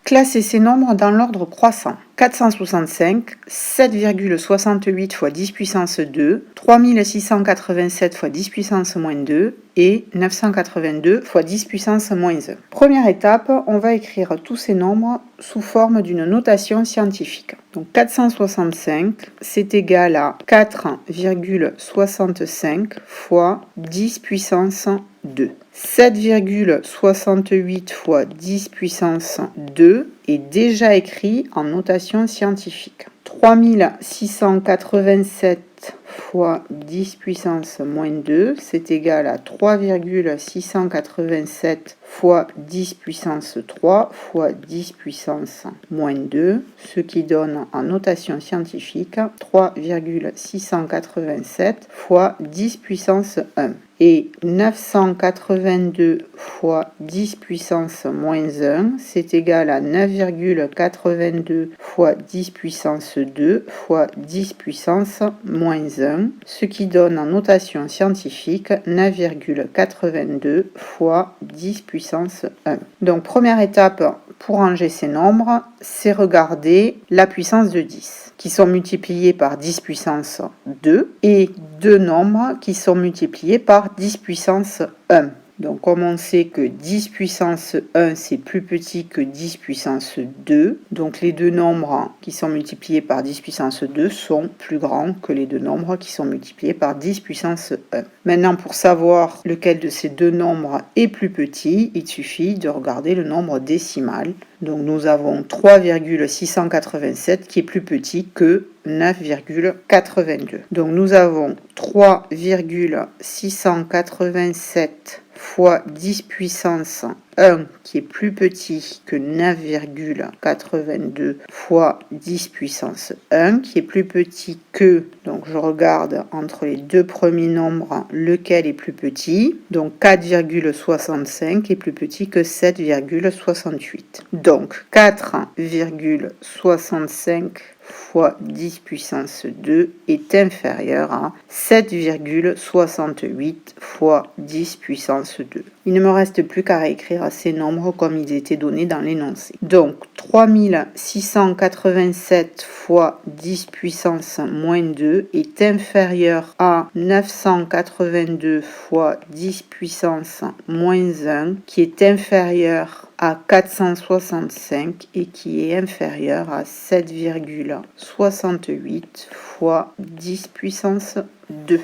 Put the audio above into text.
Classer ces nombres dans l'ordre croissant. 465, 7,68 fois 10 puissance 2, 3687 fois 10 puissance moins 2 et 982 fois 10 puissance moins 1. Première étape, on va écrire tous ces nombres sous forme d'une notation scientifique. Donc 465, c'est égal à 4,65 fois 10 puissance 2. 7,68 fois 10 puissance 2 est déjà écrit en notation scientifique. 3687 fois 10 puissance moins 2, c'est égal à 3,687 fois 10 puissance 3 fois 10 puissance moins 2, ce qui donne en notation scientifique 3,687 fois 10 puissance 1. Et 982 fois 10 puissance moins 1, c'est égal à 9,82 fois 10 puissance 2 fois 10 puissance moins 1, ce qui donne en notation scientifique 9,82 fois 10 puissance 1. Donc première étape pour ranger ces nombres, c'est regarder la puissance de 10, qui sont multipliés par 10 puissance 2, et deux nombres qui sont multipliés par 10 puissance 1. Donc comme on sait que 10 puissance 1 c'est plus petit que 10 puissance 2, donc les deux nombres qui sont multipliés par 10 puissance 2 sont plus grands que les deux nombres qui sont multipliés par 10 puissance 1. Maintenant, pour savoir lequel de ces deux nombres est plus petit, il suffit de regarder le nombre décimal. Donc nous avons 3,687 qui est plus petit que 9,82. Donc nous avons 3,687 fois 10 puissance 1 qui est plus petit que 9,82 fois 10 puissance 1 qui est plus petit que, donc je regarde entre les deux premiers nombres lequel est plus petit, donc 4,65 est plus petit que 7,68. Donc 4,65 fois 10 puissance 2 est inférieur à 7,68 fois 10 puissance 2. Il ne me reste plus qu'à réécrire ces nombres comme ils étaient donnés dans l'énoncé. Donc 3687 fois 10 puissance moins 2 est inférieur à 982 fois 10 puissance moins 1 qui est inférieur à 465 et qui est inférieur à 7,68 fois 10 puissance 2.